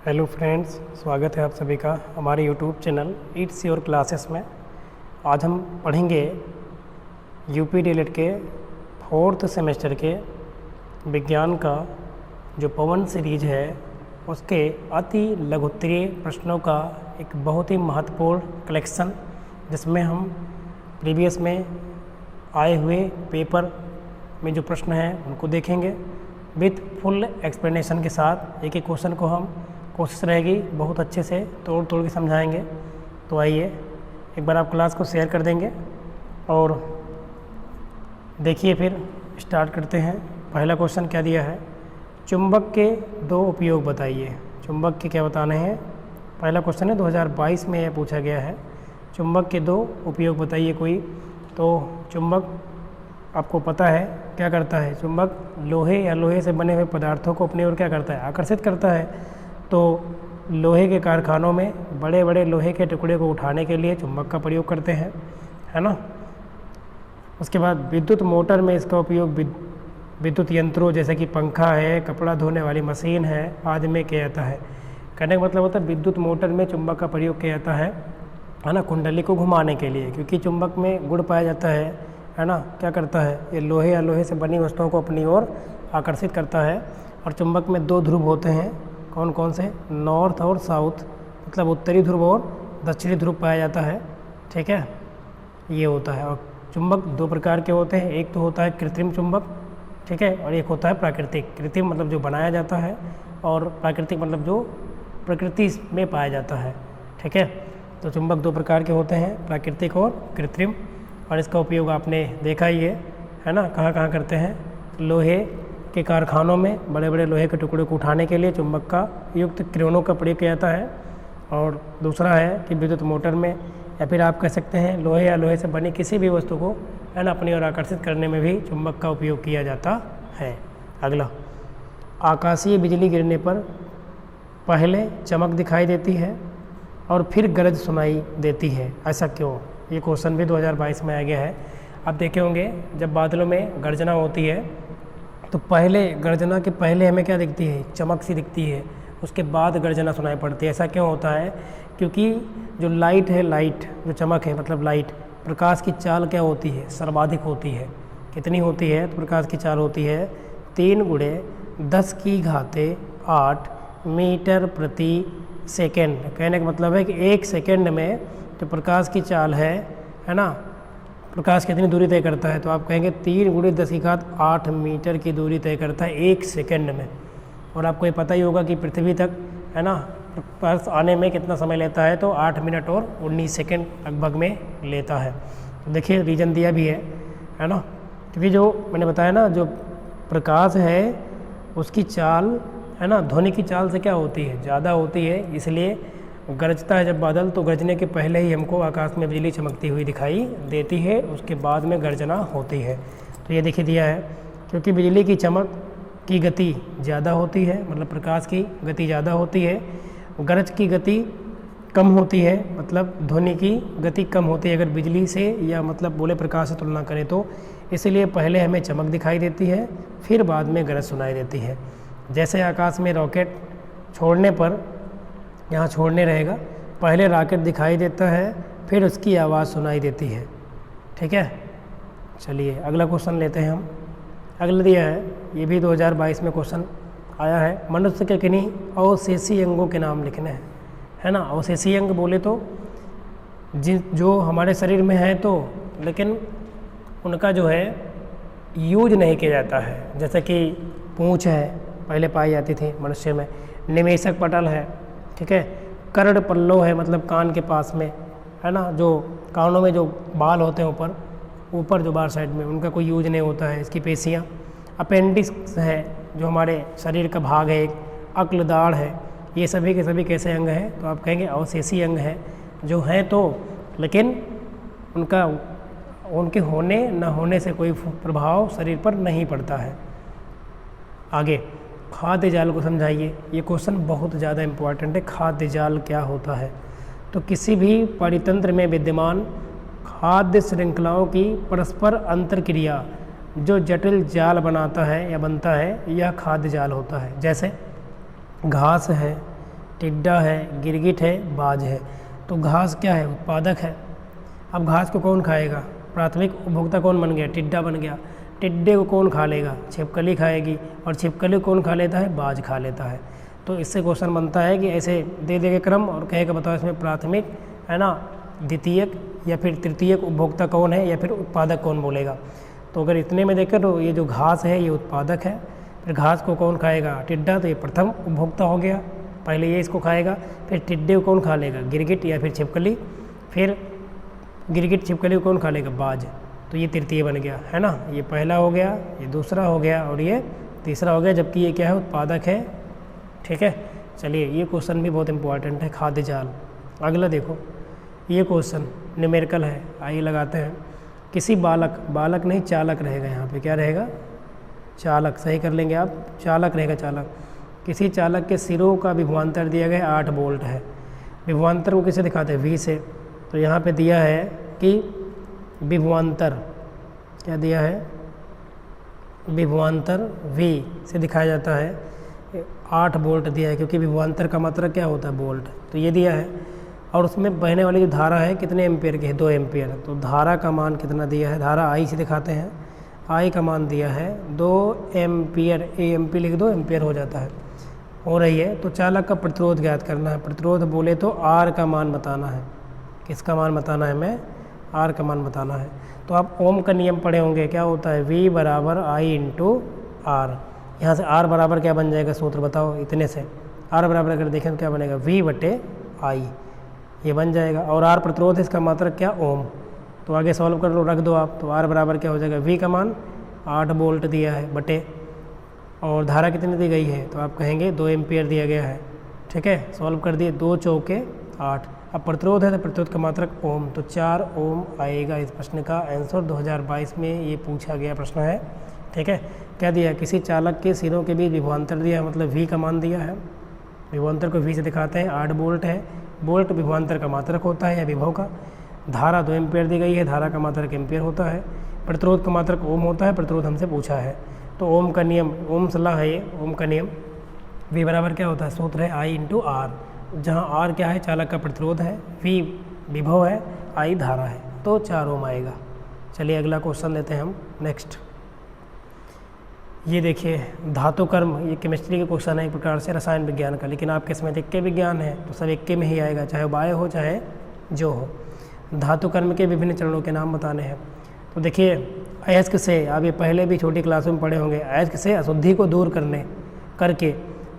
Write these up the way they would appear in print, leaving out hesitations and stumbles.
Hello friends, स्वागत है आप सभी का हमारे YouTube channel it's your classes में। आज हम पढ़ेंगे यूपी डीएलएड के 4th सेमेस्टर के विज्ञान का जो पवन सीरीज है उसके अति लघुत्तरीय प्रश्नों का एक बहुत ही महत्वपूर्ण कलेक्शन, जिसमें हम प्रीवियस में आए हुए पेपर में जो प्रश्न हैं उनको देखेंगे विथ फुल एक्सप्लेनेशन के साथ। एक एक क्वेश्चन को हम कोशिश रहेगी बहुत अच्छे से तोड़ तोड़ के समझाएंगे। तो आइए एक बार आप क्लास को शेयर कर देंगे और देखिए, फिर स्टार्ट करते हैं। पहला क्वेश्चन क्या दिया है, चुंबक के 2 उपयोग बताइए। चुंबक के क्या बताने हैं, पहला क्वेश्चन है 2022 में यह पूछा गया है। चुंबक के 2 उपयोग बताइए कोई। तो चुंबक आपको पता है क्या करता है, चुंबक लोहे या लोहे से बने हुए पदार्थों को अपनी ओर क्या करता है, आकर्षित करता है। तो लोहे के कारखानों में बड़े बड़े लोहे के टुकड़े को उठाने के लिए चुंबक का प्रयोग करते हैं, है ना। उसके बाद विद्युत मोटर में इसका उपयोग विद्युत यंत्रों जैसे कि पंखा है, कपड़ा धोने वाली मशीन है आदि में किया जाता है। कहने का मतलब होता है विद्युत मोटर में चुंबक का प्रयोग किया जाता है ना, कुंडली को घुमाने के लिए, क्योंकि चुंबक में गुण पाया जाता है ना। क्या करता है, ये लोहे या लोहे से बनी वस्तुओं को अपनी ओर आकर्षित करता है। और चुंबक में 2 ध्रुव होते हैं, कौन कौन से, नॉर्थ और साउथ, मतलब उत्तरी ध्रुव और दक्षिणी ध्रुव पाया जाता है। ठीक है, ये होता है। और चुंबक 2 प्रकार के होते हैं, एक तो होता है कृत्रिम चुंबक, ठीक है, और एक होता है प्राकृतिक। कृत्रिम मतलब जो बनाया जाता है और प्राकृतिक मतलब जो प्रकृति में पाया जाता है। ठीक है, तो चुंबक 2 प्रकार के होते हैं, प्राकृतिक और कृत्रिम। और इसका उपयोग आपने देखा ही है ना, कहाँ कहाँ करते हैं, लोहे के कारखानों में बड़े बड़े लोहे के टुकड़े को उठाने के लिए चुंबक का युक्त किरणों का प्रयोग किया जाता है। और दूसरा है कि विद्युत मोटर में, या फिर आप कह सकते हैं लोहे या लोहे से बनी किसी भी वस्तु को, है ना, अपनी ओर आकर्षित करने में भी चुंबक का उपयोग किया जाता है। अगला, आकाशीय बिजली गिरने पर पहले चमक दिखाई देती है और फिर गरज सुनाई देती है, ऐसा क्यों। ये क्वेश्चन भी 2022 में आ गया है। आप देखे होंगे जब बादलों में गर्जना होती है तो पहले गर्जना के पहले हमें क्या दिखती है, चमक सी दिखती है, उसके बाद गर्जना सुनाई पड़ती है। ऐसा क्यों होता है, क्योंकि जो लाइट है, लाइट जो चमक है मतलब लाइट, प्रकाश की चाल क्या होती है, सर्वाधिक होती है। कितनी होती है, तो प्रकाश की चाल होती है 3 × 10⁸ मीटर प्रति सेकेंड। कहने का मतलब है कि 1 सेकेंड में जो प्रकाश की चाल है ना, प्रकाश कितनी दूरी तय करता है, तो आप कहेंगे 3 × 10⁸ मीटर की दूरी तय करता है 1 सेकेंड में। और आपको ये पता ही होगा कि पृथ्वी तक, है ना, पास आने में कितना समय लेता है, तो 8 मिनट और 19 सेकेंड लगभग में लेता है। तो देखिए रीजन दिया भी है ना, क्योंकि जो मैंने बताया ना, जो प्रकाश है उसकी चाल, है ना, ध्वनि की चाल से क्या होती है, ज़्यादा होती है। इसलिए गरजता है जब बादल, तो गरजने के पहले ही हमको आकाश में बिजली चमकती हुई दिखाई देती है, उसके बाद में गर्जना होती है। तो ये देखिए दिया है, क्योंकि बिजली की चमक की गति ज़्यादा होती है, मतलब प्रकाश की गति ज़्यादा होती है, गरज की गति कम होती है, मतलब ध्वनि की गति कम होती है अगर बिजली से या मतलब बोले प्रकाश से तुलना करें तो। इसलिए पहले हमें चमक दिखाई देती है, फिर बाद में गरज सुनाई देती है। जैसे आकाश में रॉकेट छोड़ने पर, यहाँ छोड़ने रहेगा, पहले रॉकेट दिखाई देता है, फिर उसकी आवाज़ सुनाई देती है। ठीक है, चलिए अगला क्वेश्चन लेते हैं हम। अगला दिया है, ये भी 2022 में क्वेश्चन आया है, मनुष्य के किन्हीं अवशेषी अंगों के नाम लिखने हैं, है ना। अवशेषी अंग बोले तो जो हमारे शरीर में है, तो लेकिन उनका जो है यूज नहीं किया जाता है। जैसे कि पूँछ है, पहले पाई जाती थी मनुष्य में, निमेषक पटल है, ठीक है, कर्ण पल्लो है, मतलब कान के पास में, है ना, जो कानों में जो बाल होते हैं ऊपर जो बाहर साइड में, उनका कोई यूज नहीं होता है। इसकी पेशियाँ, अपेंडिक्स है जो हमारे शरीर का भाग है, एक अक्ल दाढ़ है, ये सभी के सभी कैसे अंग हैं, तो आप कहेंगे अवशेषी अंग हैं, जो हैं तो, लेकिन उनके होने न होने से कोई प्रभाव शरीर पर नहीं पड़ता है। आगे, खाद्य जाल को समझाइए। ये क्वेश्चन बहुत ज़्यादा इम्पोर्टेंट है। खाद्य जाल क्या होता है, तो किसी भी परितंत्र में विद्यमान खाद्य श्रृंखलाओं की परस्पर अंतरक्रिया जो जटिल जाल बनाता है या बनता है, यह खाद्य जाल होता है। जैसे घास है, टिड्डा है, गिरगिट है, बाज है। तो घास क्या है? उत्पादक है। अब घास को कौन खाएगा? प्राथमिक उपभोक्ता कौन बन गया? टिड्डा बन गया। टिड्डे को कौन खा लेगा? छिपकली खाएगी। और छिपकली कौन खा लेता है? बाज खा लेता है। तो इससे क्वेश्चन बनता है कि ऐसे दे देगा क्रम और कहेगा बताओ इसमें प्राथमिक है ना, द्वितीयक या फिर तृतीयक उपभोक्ता कौन है या फिर उत्पादक कौन बोलेगा। तो अगर इतने में देखकर तो ये जो घास है ये उत्पादक है। फिर घास को कौन खाएगा? टिड्डा। तो ये प्रथम उपभोक्ता हो गया, पहले ये इसको खाएगा। फिर टिड्डे को कौन खा लेगा? गिरगिट या फिर छिपकली। फिर गिरगिट छिपकली को कौन खा लेगा? बाज। तो ये तृतीय बन गया है ना। ये पहला हो गया, ये दूसरा हो गया और ये तीसरा हो गया, जबकि ये क्या है? उत्पादक है। ठीक है, चलिए ये क्वेश्चन भी बहुत इंपॉर्टेंट है, खाद्य जाल। अगला देखो, ये क्वेश्चन न्यूमेरिकल है, आइए लगाते हैं। किसी बालक, बालक नहीं चालक रहेगा यहाँ पे, क्या रहेगा? चालक, सही कर लेंगे आप, चालक रहेगा चालक। किसी चालक के सिरों का विभवांतर दिया गया 8 वोल्ट है। विभवांतर को किसे दिखाते हैं? V से। तो यहाँ पे दिया है कि विभवांतर क्या दिया है? विभवांतर V से दिखाया जाता है। 8 वोल्ट दिया है, क्योंकि विभवांतर का मात्रक क्या होता है? वोल्ट। तो ये दिया है और उसमें बहने वाली जो धारा है कितने एम्पियर की है? 2 एम्पियर। तो धारा का मान कितना दिया है? धारा I से दिखाते हैं। I का मान दिया है 2 एम्पियर। AMP लिख दो, एम्पियर हो जाता है, हो रही है। तो चालक का प्रतिरोध ज्ञात करना है। प्रतिरोध बोले तो R का मान बताना है। किसका मान बताना है? मैं R का मान बताना है। तो आप ओम का नियम पढ़े होंगे, क्या होता है? V बराबर I इंटू R। यहाँ से R बराबर क्या बन जाएगा? सूत्र बताओ। इतने से R बराबर अगर देखें तो क्या बनेगा? V बटे I, ये बन जाएगा। और R प्रतिरोध है, इसका मात्रक क्या? ओम। तो आगे सॉल्व कर लो, रख दो आप। तो R बराबर क्या हो जाएगा? V का मान 8 वोल्ट दिया है बटे, और धारा कितनी दी गई है? तो आप कहेंगे 2 एम्पियर दिया गया है। ठीक है, सॉल्व कर दिए, 2 चौके 8। अब प्रतिरोध है तो प्रतिरोध का मात्रक ओम, तो 4 ओम आएगा इस प्रश्न का आंसर। 2022 में ये पूछा गया प्रश्न है। ठीक है, क्या दिया? किसी चालक के सिरों के बीच विभवांतर दिया है, मतलब V का मान दिया है। विभवांतर को V से दिखाते हैं, 8 वोल्ट है। वोल्ट विभवांतर का मात्रक होता है या विभव का। धारा 2 एम्पियर दी गई है, धारा का मात्रक एम्पियर होता है। प्रतिरोध का मात्रक ओम होता है, प्रतिरोध हमसे पूछा है। तो ओम का नियम, ओम सलाह है ये, ओम का नियम। V बराबर क्या होता है? सूत्र है I इंटू R, जहाँ R क्या है? चालक का प्रतिरोध है, V विभव है, I धारा है। तो 4 ओम आएगा। चलिए अगला क्वेश्चन लेते हैं हम। नेक्स्ट ये देखिए, धातु कर्म, ये केमिस्ट्री के क्वेश्चन है एक प्रकार से, रसायन विज्ञान का। लेकिन आपके इसमें इक्के विज्ञान है तो सब इक्के में ही आएगा, चाहे बाय हो चाहे जो हो। धातु कर्म के विभिन्न चरणों के नाम बताने हैं। तो देखिए, अयस्क से, आप ये पहले भी छोटी क्लासों में पढ़े होंगे, अयस्क से अशुद्धि को दूर करके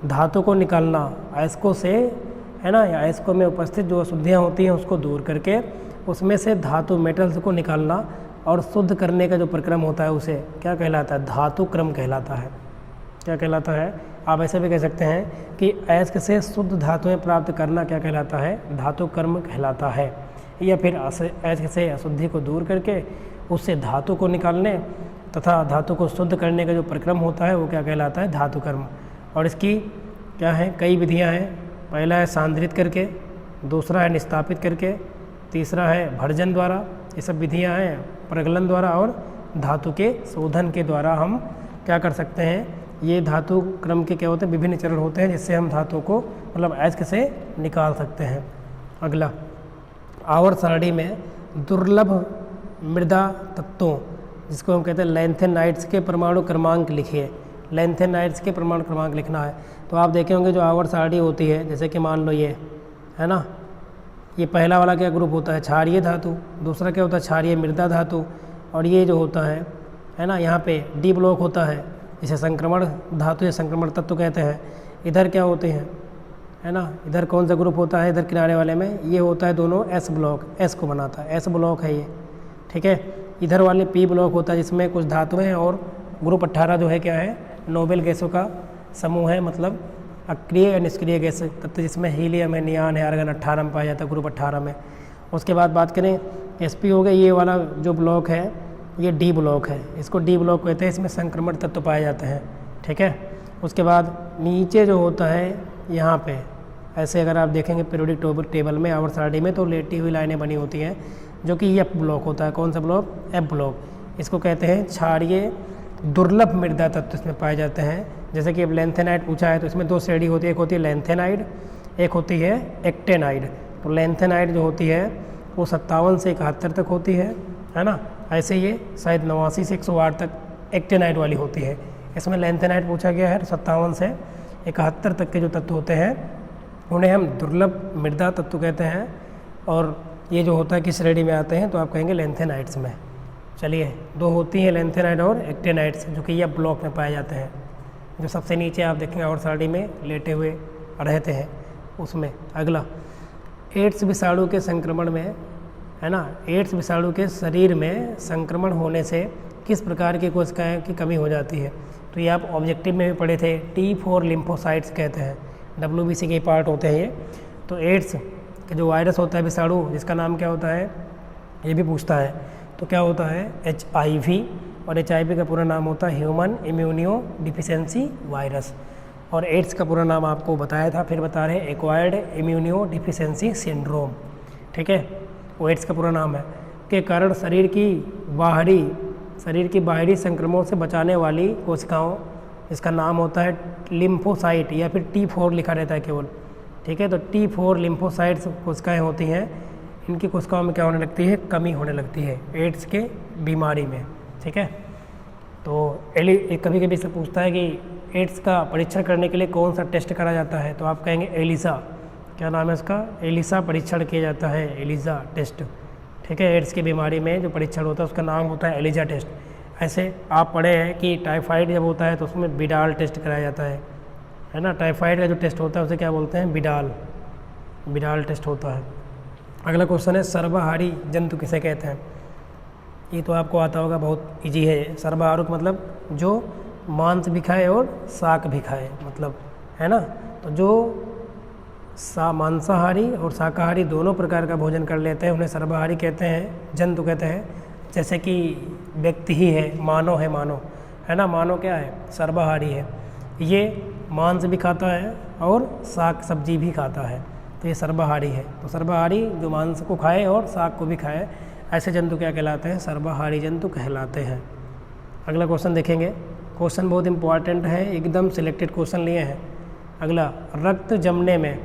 धातु को निकालना, अयस्कों से है ना, या अयस्कों में उपस्थित जो अशुद्धियाँ होती हैं उसको दूर करके उसमें से धातु मेटल्स को निकालना और शुद्ध करने का जो प्रक्रम होता है उसे क्या कहलाता है? धातु क्रम कहलाता है। क्या कहलाता है? आप ऐसे भी कह सकते हैं कि अयस्क से शुद्ध धातुएं प्राप्त करना क्या कहलाता है? धातु कर्म कहलाता है। या फिर अयस्क से अशुद्धि को दूर करके उससे धातु को निकालने तथा धातु को शुद्ध करने का जो प्रक्रम होता है वो क्या कहलाता है? धातु कर्म। और इसकी क्या है? कई विधियाँ हैं। पहला है सांद्रित करके, दूसरा है निस्तापित करके, तीसरा है भर्जन द्वारा। ये सब विधियाँ हैं, प्रगलन द्वारा और धातु के शोधन के द्वारा हम क्या कर सकते हैं? ये धातु क्रम के क्या होते हैं? विभिन्न चरण होते हैं जिससे हम धातु को मतलब अयस्क से निकाल सकते हैं। अगला, आवर्त सारणी में दुर्लभ मृदा तत्वों, जिसको हम कहते हैं लैंथेनाइड्स के परमाणु क्रमांक लिखिए। लैंथेनाइड्स के परमाणु क्रमांक लिखना है। तो आप देखे होंगे जो आवर्त सारणी होती है, जैसे कि मान लो ये है ना, ये पहला वाला क्या ग्रुप होता है? क्षारीय धातु। दूसरा क्या होता है? क्षारीय मृदा धातु। और ये जो होता है ना, यहाँ पे डी ब्लॉक होता है, इसे संक्रमण धातु या संक्रमण तत्व कहते हैं। इधर क्या होते हैं? है ना, इधर कौन सा ग्रुप होता है? इधर किनारे वाले में ये होता है दोनों एस ब्लॉक, एस को बनाता है, एस ब्लॉक है ये। ठीक है, इधर वाले पी ब्लॉक होता है जिसमें कुछ धातुएं हैं। और ग्रुप 18 जो है क्या है? नोबेल गैसों का समूह है, मतलब अक्रिय या निष्क्रिय गैस तत्व, जिसमें हीलियम है, नियान है, आर्गन 18 में पाया जाता है, ग्रुप 18 में। उसके बाद बात करें sp हो गया, ये वाला जो ब्लॉक है ये डी ब्लॉक है, इसको डी ब्लॉक कहते हैं, इसमें संक्रमण तत्व पाए जाते हैं। ठीक है, उसके बाद नीचे जो होता है यहाँ पे ऐसे अगर आप देखेंगे पीरियोडिक टेबल में आवर्त सारणी में तो लेटी हुई लाइनें बनी होती हैं, जो कि एफ ब्लॉक होता है। कौन सा ब्लॉक? F block. इसको कहते हैं क्षारीय दुर्लभ मृदा तत्व इसमें पाए जाते हैं। जैसे कि अब लैंथेनाइड पूछा है तो इसमें 2 श्रेणी होती है, एक होती है लैंथेनाइड, एक होती है एक्टेनाइड। तो लैंथेनाइड जो होती है वो 57 से 71 तक होती है ना। ऐसे ये शायद 89 से 108 तक एक्टेनाइड वाली होती है। इसमें लैंथेनाइड पूछा गया है, 57 से 71 तक के जो तत्व होते हैं उन्हें हम दुर्लभ मृदा तत्व कहते हैं, और ये जो होता है किस श्रेणी में आते हैं, तो आप कहेंगे लैंथेनाइड्स में। चलिए, दो होती हैं लैंथेनाइड और एक्टेनाइड्स, जो कि ये ब्लॉक में पाए जाते हैं। जो सबसे नीचे आप देखेंगे और साड़ी में लेटे हुए रहते हैं उसमें। अगला, एड्स विषाणु के संक्रमण में, है ना, एड्स विषाणु के शरीर में संक्रमण होने से किस प्रकार की कोशिकाएं की कमी हो जाती है। तो ये आप ऑब्जेक्टिव में भी पढ़े थे, T4 लिम्फोसाइट्स कहते हैं, WBC के पार्ट होते हैं ये। तो एड्स के जो वायरस होता है विषाणु, जिसका नाम क्या होता है ये भी पूछता है, तो क्या होता है HIV, और HIV का पूरा नाम होता है ह्यूमन इम्यूनो डिफिशेंसी वायरस। और एड्स का पूरा नाम आपको बताया था, फिर बता रहे हैं एक्वायर्ड इम्यूनो डिफिशेंसी सिंड्रोम। ठीक है, वो एड्स का पूरा नाम है, के कारण शरीर की बाहरी संक्रमणों से बचाने वाली कोशिकाओं, इसका नाम होता है लिम्फोसाइट, या फिर T4 लिखा रहता है केवल। ठीक है, तो T4 लिम्फोसाइट्स कोशिकाएँ होती हैं, इनकी कोशिकाओं में क्या होने लगती है, कमी होने लगती है एड्स के बीमारी में। ठीक है, तो कभी कभी से पूछता है कि एड्स का परीक्षण करने के लिए कौन सा टेस्ट करा जाता है, तो आप कहेंगे एलिसा। क्या नाम है इसका, एलिसा परीक्षण किया जाता है, एलिसा टेस्ट। ठीक है, एड्स की बीमारी में जो परीक्षण होता है उसका नाम होता है एलिसा टेस्ट। ऐसे आप पढ़े हैं कि टाइफाइड जब होता है तो उसमें बिडाल टेस्ट कराया जाता है ना। टाइफाइड का जो टेस्ट होता है उसे क्या बोलते हैं, बिडाल टेस्ट होता है। अगला क्वेश्चन है, सर्वाहारी जंतु किसे कहते हैं। ये तो आपको आता होगा, बहुत इजी है। सर्वाहारुक मतलब जो मांस भी खाए और शाक भी खाए, मतलब, है ना। तो जो मांसाहारी और शाकाहारी दोनों प्रकार का भोजन कर लेते हैं उन्हें सर्वाहारी कहते हैं, जंतु कहते हैं। जैसे कि व्यक्ति ही है, मानव है ना। मानव क्या है, सर्वाहारी है, ये मांस भी खाता है और शाक सब्जी भी खाता है, तो ये सर्वाहारी है। तो सर्वाहारी जो मांस को खाए और शाक को भी खाए, ऐसे जंतु क्या कहलाते हैं, सर्वाहारी जंतु कहलाते हैं। अगला क्वेश्चन देखेंगे, क्वेश्चन बहुत इंपॉर्टेंट है, एकदम सिलेक्टेड क्वेश्चन लिए हैं। अगला, रक्त जमने में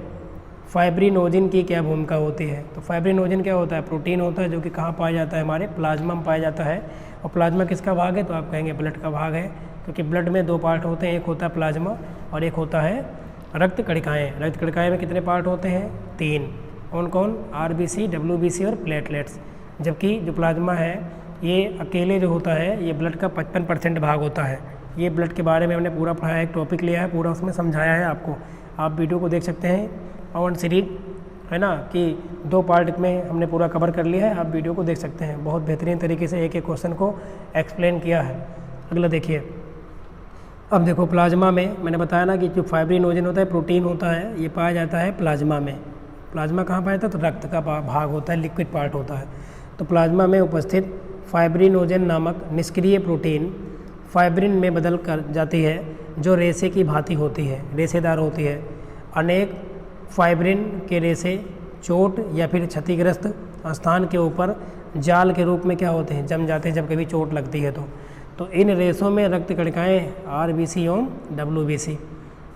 फाइब्रिनोजिन की क्या भूमिका होती है। तो फाइब्रिनोजिन क्या होता है, प्रोटीन होता है, जो कि कहाँ पाया जाता है, हमारे प्लाज्मा में पाया जाता है। और प्लाज्मा किसका भाग है, तो आप कहेंगे ब्लड का भाग है, क्योंकि ब्लड में दो पार्ट होते हैं, एक होता है प्लाज्मा और एक होता है रक्त कणिकाएँ। रक्त कणिकाएँ में कितने पार्ट होते हैं, 3। कौन कौन, RBC, WBC और प्लेटलेट्स। जबकि जो प्लाज्मा है ये अकेले जो होता है ये ब्लड का 55% भाग होता है। ये ब्लड के बारे में हमने पूरा पढ़ा है, एक टॉपिक लिया है, पूरा उसमें समझाया है आपको। आप वीडियो को देख सकते हैं, और सीरीज है ना, कि 2 पार्ट में हमने पूरा कवर कर लिया है, आप वीडियो को देख सकते हैं। बहुत बेहतरीन तरीके से एक एक क्वेश्चन को एक्सप्लेन किया है। अगला देखिए, अब देखो प्लाज्मा में मैंने बताया ना कि जो फाइब्रिनोजन होता है, प्रोटीन होता है, ये पाया जाता है प्लाज्मा में। प्लाज्मा कहाँ पाया जाता है, तो रक्त का भाग होता है, लिक्विड पार्ट होता है। तो प्लाज्मा में उपस्थित फाइब्रिनोजन नामक निष्क्रिय प्रोटीन फाइब्रिन में बदल कर जाती है, जो रेशे की भांति होती है, रेशेदार होती है। अनेक फाइब्रिन के रेशे चोट या फिर क्षतिग्रस्त स्थान के ऊपर जाल के रूप में क्या होते हैं, जम जाते हैं जब कभी चोट लगती है तो इन रेशों में रक्त कणिकाएँ RBC एवं WBC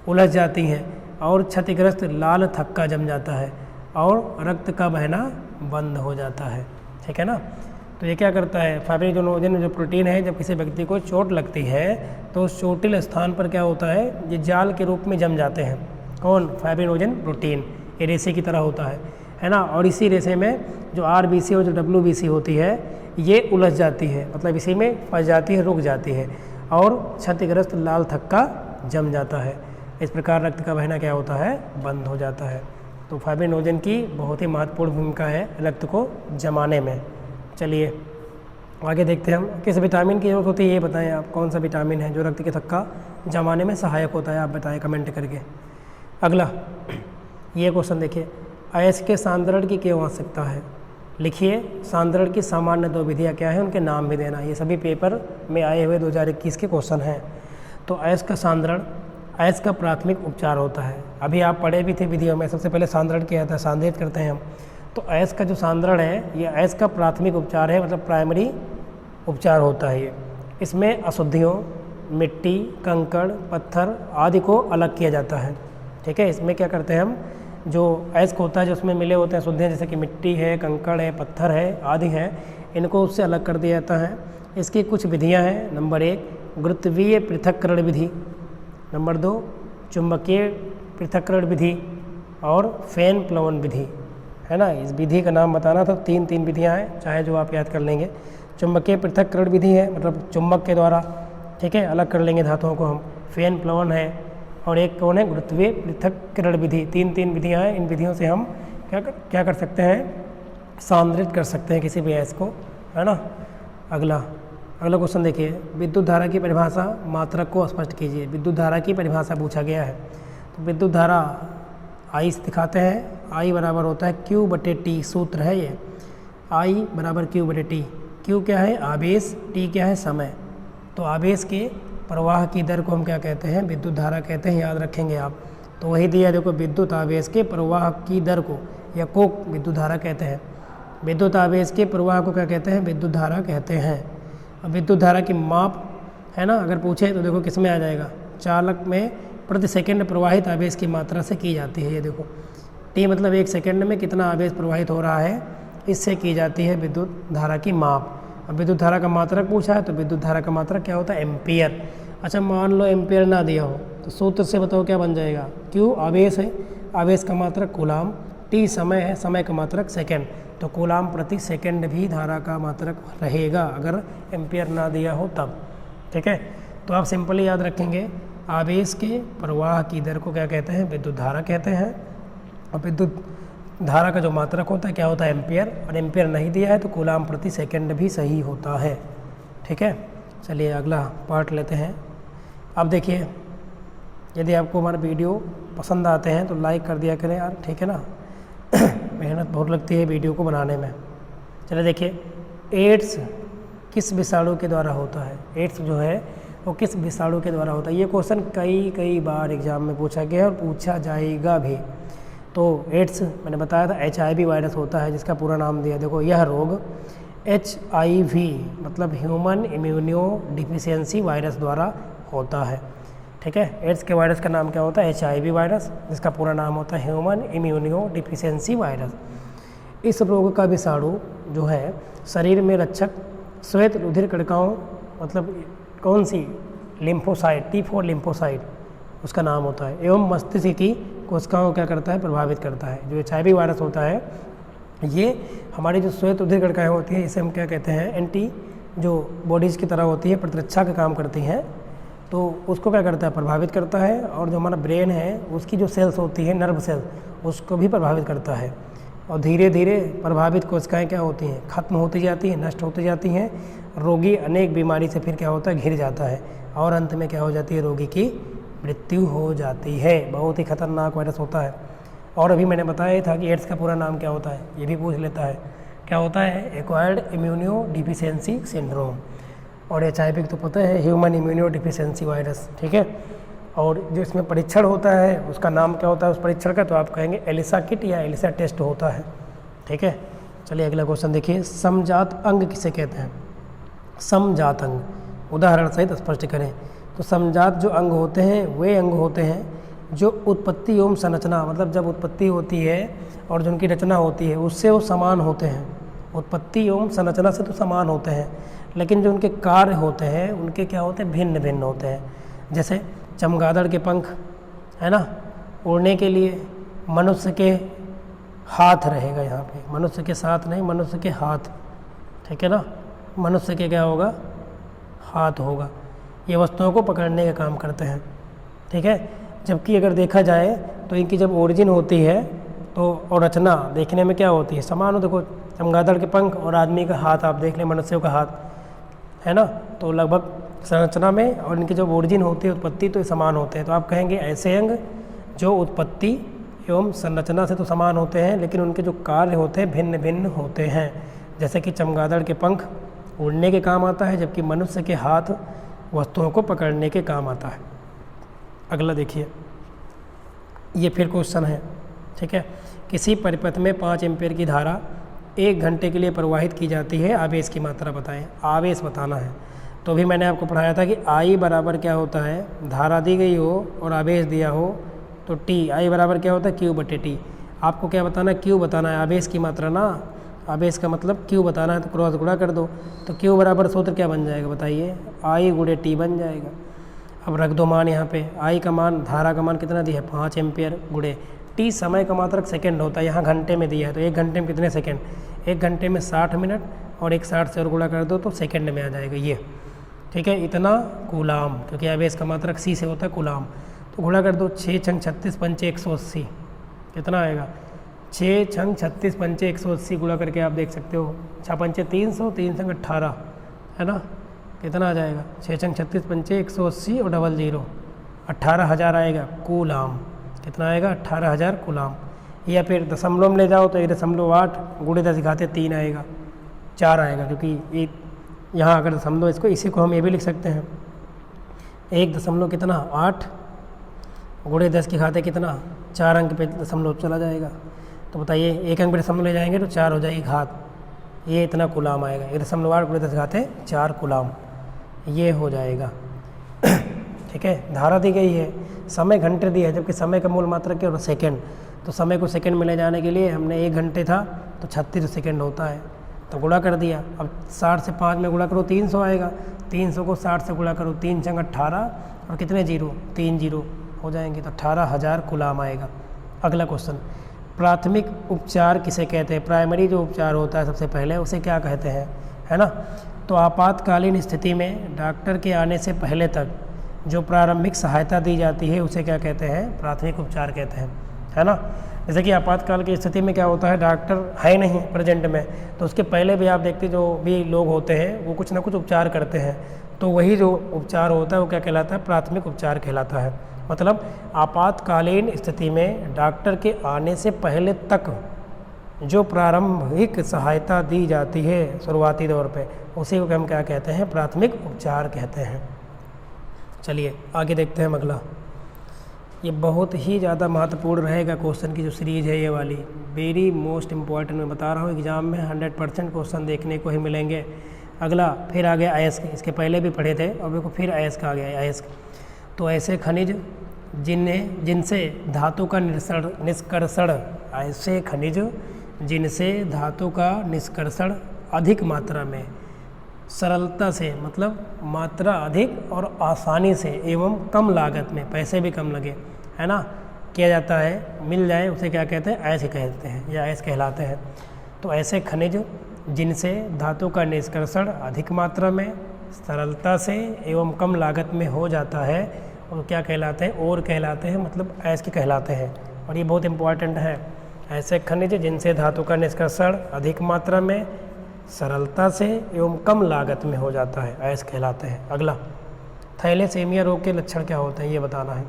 उलझ जाती हैं और क्षतिग्रस्त लाल थक्का जम जाता है और रक्त का बहना बंद हो जाता है। ठीक है ना। तो ये क्या करता है, फाइब्रिनोजन जो प्रोटीन है, जब किसी व्यक्ति को चोट लगती है तो उस चोटिल स्थान पर क्या होता है, ये जाल के रूप में जम जाते हैं। कौन, फाइब्रिनोजन प्रोटीन, ये रेशे की तरह होता है ना। और इसी रेशे में जो RBC और जो WBC होती है ये उलझ जाती है, मतलब इसी में फंस जाती है, रुक जाती है और क्षतिग्रस्त लाल थक्का जम जाता है। इस प्रकार रक्त का बहना क्या होता है, बंद हो जाता है। तो फाइब्रिनोजन की बहुत ही महत्वपूर्ण भूमिका है रक्त को जमाने में। चलिए आगे देखते हैं हम, किस विटामिन की जरूरत होती है ये बताएं आप, कौन सा विटामिन है जो रक्त के थक्का जमाने में सहायक होता है, आप बताएं कमेंट करके। अगला ये क्वेश्चन देखिए, अयस्क के सांद्रण की क्यों आवश्यकता है। लिखिए सांद्रण की सामान्य 2 विधियाँ क्या है, उनके नाम भी देना। ये सभी पेपर में आए हुए 2021 के क्वेश्चन हैं। तो अयस्क का सांद्रण, अयस्क का प्राथमिक उपचार होता है। अभी आप पढ़े भी थे विधियों में, सबसे पहले सांद्रण किया था, सांद्रित करते हैं हम। तो अयस्क का जो सांद्रण है ये अयस्क का प्राथमिक उपचार है, मतलब प्राइमरी उपचार होता है ये। इसमें अशुद्धियों, मिट्टी, कंकड़, पत्थर आदि को अलग किया जाता है। ठीक है, इसमें क्या करते हैं हम, जो अयस्क होता है जो उसमें मिले होते हैं शुद्ध, जैसे कि मिट्टी है, कंकड़ है, पत्थर है आदि हैं, इनको उससे अलग कर दिया जाता है। इसकी कुछ विधियां हैं। नंबर 1 गुरुत्वीय पृथक्करण विधि, नंबर 2 चुंबकीय पृथक्करण विधि और फैन प्लवन विधि, है ना। इस विधि का नाम बताना था। 3 विधियां हैं, चाहे जो आप याद कर लेंगे। चुंबकीय पृथक्करण विधि है, मतलब चुंबक के द्वारा, ठीक है, अलग कर लेंगे धातुओं को हम। फैन प्लवन है और एक कौन है, गुरुत्वीय पृथक्करण विधि। 3 विधियां हैं। इन विधियों से हम क्या कर सकते हैं, सांद्रित कर सकते हैं किसी भी अयस्क को, है ना। अगला क्वेश्चन देखिए, विद्युत धारा की परिभाषा मात्रक को स्पष्ट कीजिए। विद्युत धारा की परिभाषा पूछा गया है। तो विद्युत धारा आई से दिखाते हैं। आई बराबर होता है Q/T, सूत्र है ये। आई बराबर Q/T। Q क्या है, आवेश, T क्या है, समय। तो आवेश के प्रवाह की दर को हम क्या कहते हैं, विद्युत धारा कहते हैं, याद रखेंगे आप। तो वही दिया देखो, विद्युत आवेश के प्रवाह की दर को या को विद्युत धारा कहते हैं। विद्युत आवेश के प्रवाह को क्या कहते हैं, विद्युत धारा कहते हैं। अब विद्युत धारा की माप, है ना, अगर पूछे तो देखो किस में आ जाएगा, चालक में प्रति सेकंड प्रवाहित आवेश की मात्रा से की जाती है। ये देखो T मतलब 1 सेकंड में कितना आवेश प्रवाहित हो रहा है, इससे की जाती है विद्युत धारा की माप। अब विद्युत धारा का मात्रक पूछा है, तो विद्युत धारा का मात्रक क्या होता है, एम्पियर। अच्छा मान लो एम्पियर ना दिया हो, तो सूत्र से बताओ क्या बन जाएगा। Q आवेश है, आवेश का मात्रक कूलाम, T समय है, समय का मात्रक सेकंड। तो कूलाम प्रति सेकंड भी धारा का मात्रक रहेगा अगर एम्पियर ना दिया हो तब, ठीक है। तो आप सिंपली याद रखेंगे, आवेश के प्रवाह की दर को क्या कहते हैं, विद्युत धारा कहते हैं। और विद्युत धारा का जो मात्रक होता है क्या होता है, एम्पियर। और एम्पियर नहीं दिया है तो कूलाम प्रति सेकंड भी सही होता है, ठीक है। चलिए अगला पार्ट लेते हैं। अब देखिए, यदि आपको हमारा वीडियो पसंद आते हैं तो लाइक कर दिया करें यार, ठीक है ना। मेहनत बहुत लगती है वीडियो को बनाने में। चलिए देखिए, एड्स किस विषाणु के द्वारा होता है। एड्स जो है वो किस विषाणु के द्वारा होता है। ये क्वेश्चन कई बार एग्जाम में पूछा गया है और पूछा जाएगा भी। तो एड्स मैंने बताया था HIV वायरस होता है, जिसका पूरा नाम दिया। देखो यह रोग HIV मतलब ह्यूमन इम्यूनो डिफिशियंसी वायरस द्वारा होता है, ठीक है। एड्स के वायरस का नाम क्या होता है, HIV वायरस, जिसका पूरा नाम होता है ह्यूमन इम्यूनो डिफिशियंसी वायरस। इस रोग का विषाणु जो है शरीर में रक्षक श्वेत रुधिर कणिकाओं, मतलब कौन सी, लिम्फोसाइट, T4 लिम्फोसाइट उसका नाम होता है, एवं मस्तिष्क की कोशिकाओं क्या करता है, प्रभावित करता है। जो HIV वायरस होता है, ये हमारी जो श्वेत रुधिर कणिकाएँ होती हैं, इसे हम क्या कहते हैं, एंटी जो बॉडीज़ की तरह होती है, प्रतिरक्षा का काम करती हैं। तो उसको क्या करता है, प्रभावित करता है। और जो हमारा ब्रेन है, उसकी जो सेल्स होती है, नर्व सेल, उसको भी प्रभावित करता है। और धीरे धीरे प्रभावित कोशिकाएँ क्या होती हैं, खत्म होती जाती हैं, नष्ट होती जाती हैं। रोगी अनेक बीमारी से फिर क्या होता है, घिर जाता है और अंत में क्या हो जाती है, रोगी की मृत्यु हो जाती है। बहुत ही खतरनाक वायरस होता है। और अभी मैंने बताया था कि एड्स का पूरा नाम क्या होता है, ये भी पूछ लेता है। क्या होता है, एक्वायर्ड इम्यूनो डिफिशियंसी सिंड्रोम। और HIV तो पता है, ह्यूमन इम्यूनो डिफिशियंसी वायरस, ठीक है। और जो इसमें परीक्षण होता है उसका नाम क्या होता है उस परीक्षण का, तो आप कहेंगे एलिसा किट या एलिसा टेस्ट होता है, ठीक है। चलिए अगला क्वेश्चन देखिए, समजात अंग किसे कहते हैं। समजात अंग, उदाहरण सहित स्पष्ट करें। तो समजात जो अंग होते हैं वे अंग होते हैं जो उत्पत्ति एवं संरचना, मतलब जब उत्पत्ति होती है और जो उनकी रचना होती है उससे वो समान होते हैं। उत्पत्ति एवं संरचना से तो समान होते हैं, लेकिन जो उनके कार्य होते हैं उनके क्या होते हैं, भिन्न भिन्न होते हैं। जैसे चमगादड़ के पंख, है ना, उड़ने के लिए। मनुष्य के हाथ रहेगा यहाँ पे, मनुष्य के साथ नहीं, मनुष्य के हाथ, ठीक है ना। मनुष्य के क्या होगा, हाथ होगा। ये वस्तुओं को पकड़ने का काम करते हैं, ठीक है। जबकि अगर देखा जाए तो इनकी जब ओरिजिन होती है तो और रचना देखने में क्या होती है, समान हो। देखो चमगादड़ के पंख और आदमी का हाथ आप देख लें, मनुष्यों का हाथ, है ना, तो लगभग संरचना में और इनकी जो ओरिजिन होती है, उत्पत्ति, तो समान होते हैं। तो आप कहेंगे ऐसे अंग जो उत्पत्ति एवं संरचना से तो समान होते हैं, लेकिन उनके जो कार्य होते हैं भिन्न भिन्न होते हैं। जैसे कि चमगादड़ के पंख उड़ने के काम आता है, जबकि मनुष्य के हाथ वस्तुओं को पकड़ने के काम आता है। अगला देखिए, ये फिर क्वेश्चन है, ठीक है। किसी परिपथ में 5 एम्पीयर की धारा 1 घंटे के लिए प्रवाहित की जाती है, आवेश की मात्रा बताएं। आवेश बताना है। तो भी मैंने आपको पढ़ाया था कि I बराबर क्या होता है, धारा दी गई हो और आवेश दिया हो तो T, I बराबर क्या होता है, Q/T। आपको क्या बताना है, क्यू बताना है, आवेश की मात्रा ना, आवेश का मतलब क्यू बताना है, तो क्रॉस गुणा कर दो। तो क्यू बराबर सूत्र क्या बन जाएगा बताइए, आई गुणे टी बन जाएगा। अब रख दो मान यहाँ पे, आई का मान, धारा का मान कितना दिया है 5 एम्पियर, गुणे टी समय का मात्रक सेकंड होता है, यहाँ घंटे में दिया है, तो 1 घंटे में कितने सेकंड, 1 घंटे में 60 मिनट, और 160 से और गुणा कर दो तो सेकंड में आ जाएगा ये, ठीक है। इतना कूलाम, क्योंकि आवेश का मात्रक सी से होता है कूलाम, तो गुणा कर दो 6 छंग 36 पंचे 180, कितना आएगा 6 छंग 36 पंचे 180 गुणा करके आप देख सकते हो, 6 पंचे 300, 3 छंग 18, है ना, कितना आ जाएगा 6 छंग 36 पंचे 180 और डबल 0, 18,000 आएगा कूलाम, कितना आएगा 18,000 कूलाम। या फिर दशमलव में ले जाओ तो 1.8 गुणे 10 घाते 3 आएगा, 4 आएगा, क्योंकि एक यहाँ अगर दशमलव इसको, इसी को हम ये भी लिख सकते हैं 1 कितना 8 गुणे 10 की घाते कितना 4 अंक पे दशमलव चला जाएगा, तो बताइए 1 अंक पे दशमलव ले जाएंगे तो 4 हो जाएगी घात, ये इतना कूलाम आएगा, 1.8 गुणे 10 घाते 4 कूलाम ये हो जाएगा। ठीक है, धारा दी गई है, समय घंटे दिया है, जबकि समय का मूल मात्रक क्या होता है सेकेंड, तो समय को सेकंड में ले जाने के लिए हमने 1 घंटे था तो 36 सेकंड होता है, तो गुणा कर दिया। अब 60 से 5 में गुणा करो 300 आएगा, 300 को 60 से गुणा करो 3 छंग 18 और कितने जीरो 3 जीरो हो जाएंगे, तो 18,000 कूलाम आएगा। अगला क्वेश्चन, प्राथमिक उपचार किसे कहते हैं, प्राइमरी जो उपचार होता है सबसे पहले उसे क्या कहते हैं, है ना। तो आपातकालीन स्थिति में डॉक्टर के आने से पहले तक जो प्रारंभिक सहायता दी जाती है उसे क्या कहते हैं, प्राथमिक उपचार कहते हैं, है ना। जैसे कि आपातकाल की स्थिति में क्या होता है, डॉक्टर है नहीं प्रेजेंट में, तो उसके पहले भी आप देखते जो भी लोग होते हैं वो कुछ ना कुछ उपचार करते हैं, तो वही जो उपचार होता है वो क्या कहलाता है, प्राथमिक उपचार कहलाता है। मतलब आपातकालीन स्थिति में डॉक्टर के आने से पहले तक जो प्रारंभिक सहायता दी जाती है शुरुआती दौर पे, उसी को हम क्या कहते हैं, प्राथमिक उपचार कहते हैं। चलिए आगे देखते हैं अगला। ये बहुत ही ज़्यादा महत्वपूर्ण रहेगा क्वेश्चन की जो सीरीज़ है ये वाली, वेरी मोस्ट इम्पॉर्टेंट, मैं बता रहा हूँ एग्जाम में 100% क्वेश्चन देखने को ही मिलेंगे। अगला फिर आ गया अयस्क, इसके पहले भी पढ़े थे और देखो फिर अयस्क आ गया अयस्क। तो ऐसे खनिज जिनसे धातु का निष्कर्षण, ऐसे खनिज जिनसे धातु का निष्कर्षण अधिक मात्रा में, सरलता से, मतलब मात्रा अधिक और आसानी से एवं कम लागत में, पैसे भी कम लगे, है ना, किया जाता है, मिल जाए, उसे क्या कहते हैं, अयस्क कहते हैं या अयस्क कहलाते हैं। तो ऐसे खनिज जिनसे धातु का निष्कर्षण अधिक मात्रा में, सरलता से एवं कम लागत में हो जाता है और क्या कहलाते हैं, और कहलाते हैं, मतलब अयस्क कहलाते हैं। और ये बहुत इंपॉर्टेंट है, ऐसे खनिज जिनसे धातु का निष्कर्षण अधिक मात्रा में, सरलता से एवं कम लागत में हो जाता है, अयस्क कहलाते हैं। अगला, थैलेसीमिया रोग के लक्षण क्या होते हैं ये बताना है।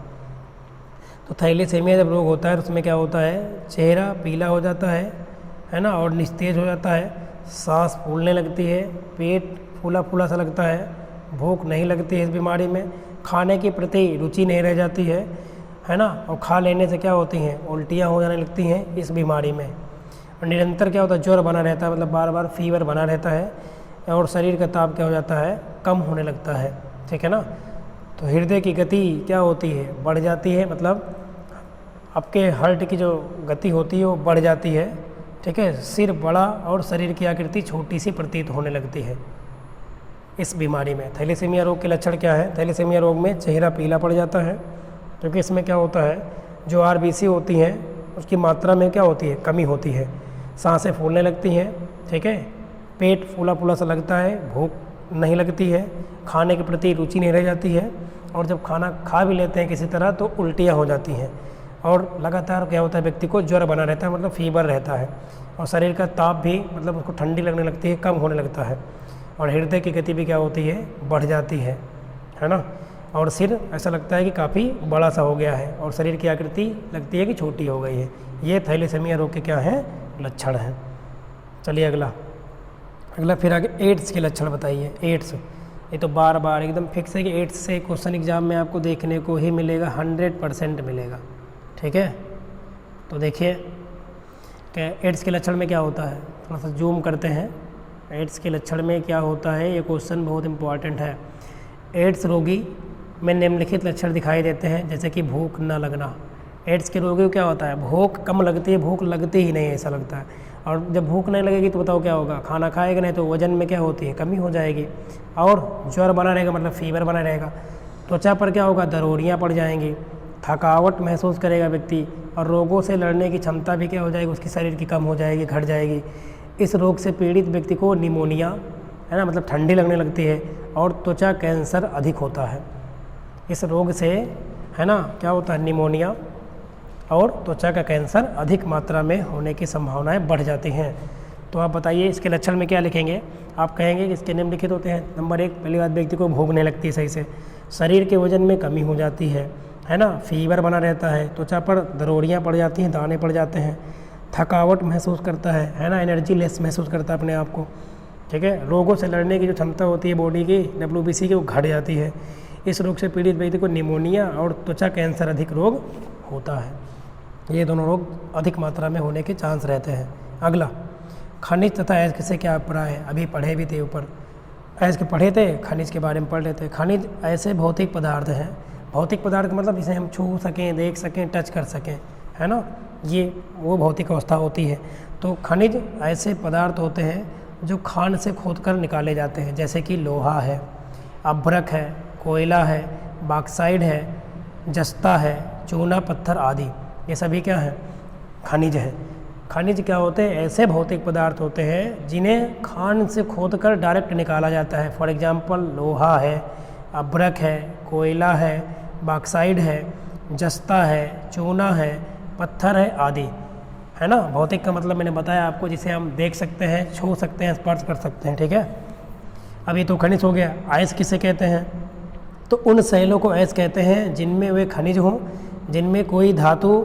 तो थैलेसीमिया जब रोग होता है तो उसमें क्या होता है, चेहरा पीला हो जाता है ना, और निस्तेज हो जाता है, सांस फूलने लगती है, पेट फूला फूला सा लगता है, भूख नहीं लगती है इस बीमारी में, खाने के प्रति रुचि नहीं रह जाती है ना, और खा लेने से क्या होती हैं, उल्टियाँ हो जाने लगती हैं इस बीमारी में। और निरंतर क्या होता है, ज्वर बना रहता है, मतलब बार बार फीवर बना रहता है, और शरीर का ताप क्या हो जाता है, कम होने लगता है, ठीक है ना। तो हृदय की गति क्या होती है, बढ़ जाती है, मतलब आपके हार्ट की जो गति होती है वो बढ़ जाती है, ठीक है। सिर बड़ा और शरीर की आकृति छोटी सी प्रतीत होने लगती है इस बीमारी में। थैलेसीमिया रोग के लक्षण क्या है, थैलेसीमिया रोग में चेहरा पीला पड़ जाता है, क्योंकि इसमें क्या होता है, जो आरबीसी होती हैं उसकी मात्रा में क्या होती है, कमी होती है, सांसें फूलने लगती हैं, ठीक है, पेट फूला फूला सा लगता है, भूख नहीं लगती है, खाने के प्रति रुचि नहीं रह जाती है, और जब खाना खा भी लेते हैं किसी तरह तो उल्टियाँ हो जाती हैं, और लगातार क्या होता है, व्यक्ति को ज्वर बना रहता है, मतलब फीवर रहता है, और शरीर का ताप भी, मतलब उसको ठंडी लगने लगती है, कम होने लगता है, और हृदय की गति भी क्या होती है, बढ़ जाती है ना, और सिर ऐसा लगता है कि काफ़ी बड़ा सा हो गया है, और शरीर की आकृति लगती है कि छोटी हो गई है। ये थैलेसीमिया रोग के क्या हैं, लक्षण हैं। चलिए अगला फिर आगे एड्स के लक्षण बताइए। एड्स, ये तो बार बार एकदम फिक्स है कि एड्स से क्वेश्चन एग्जाम में आपको देखने को ही मिलेगा, 100% मिलेगा, ठीक है। तो देखिए क्या एड्स के लक्षण में क्या होता है, थोड़ा सा जूम करते हैं। एड्स के लक्षण में क्या होता है, ये क्वेश्चन बहुत इंपॉर्टेंट है। एड्स रोगी में निम्नलिखित लक्षण दिखाई देते हैं, जैसे कि भूख न लगना, एड्स के रोगियों को क्या होता है, भूख कम लगती है, भूख लगती ही नहीं ऐसा लगता है। और जब भूख नहीं लगेगी तो बताओ क्या होगा, खाना खाएगा नहीं तो वजन में क्या होती है, कमी हो जाएगी। और ज्वर बना रहेगा मतलब फीवर बना रहेगा। त्वचा पर क्या होगा, दरोड़ियाँ पड़ जाएंगी, थकावट महसूस करेगा व्यक्ति, और रोगों से लड़ने की क्षमता भी क्या हो जाएगी, उसकी शरीर की कम हो जाएगी, घट जाएगी। इस रोग से पीड़ित व्यक्ति को निमोनिया है ना, मतलब ठंडी लगने लगती है, और त्वचा कैंसर अधिक होता है। इस रोग से है ना क्या होता है, निमोनिया और त्वचा का कैंसर अधिक मात्रा में होने की संभावनाएं बढ़ जाती हैं। तो आप बताइए इसके लक्षण में क्या लिखेंगे। आप कहेंगे कि इसके निम्नलिखित होते हैं। नंबर 1, पहली बात, व्यक्ति को भूख नहीं लगती सही से, शरीर के वजन में कमी हो जाती है ना, फीवर बना रहता है, त्वचा पर दरोड़ियाँ पड़ जाती हैं, दाने पड़ जाते हैं, थकावट महसूस करता है ना, एनर्जी लेस महसूस करता है अपने आप को, ठीक है। रोगों से लड़ने की जो क्षमता होती है बॉडी की, WBC की, वो घट जाती है। इस रोग से पीड़ित व्यक्ति को निमोनिया और त्वचा कैंसर अधिक रोग होता है। ये दोनों रोग अधिक मात्रा में होने के चांस रहते हैं। अगला, खनिज तथा अयस्क से क्या अभिप्राय है। अभी पढ़े भी थे ऊपर, अयस्क पढ़े थे, खनिज के बारे में पढ़ लेते हैं। खनिज ऐसे भौतिक पदार्थ हैं, भौतिक पदार्थ का मतलब जिसे हम छू सकें, देख सकें, टच कर सकें, है ना, ये वो भौतिक अवस्था होती है। तो खनिज ऐसे पदार्थ होते हैं जो खान से खोदकर निकाले जाते हैं, जैसे कि लोहा है, अभ्रक है, कोयला है, बॉक्साइड है, जस्ता है, चूना पत्थर आदि, ये सभी क्या हैं, खनिज है। खनिज क्या होते हैं, ऐसे भौतिक पदार्थ होते हैं जिन्हें खान से खोदकर डायरेक्ट निकाला जाता है। फॉर एग्जांपल लोहा है, अभ्रक है, कोयला है, बॉक्साइड है, जस्ता है, चूना है, पत्थर है आदि, है ना। भौतिक का मतलब मैंने बताया आपको, जिसे हम देख सकते हैं, छू सकते हैं, स्पर्श कर सकते हैं, ठीक है। अभी तो खनिज हो गया। अयस्क किसे कहते हैं, तो उन शैलों को अयस्क कहते हैं जिनमें वे खनिज हों, जिनमें कोई धातु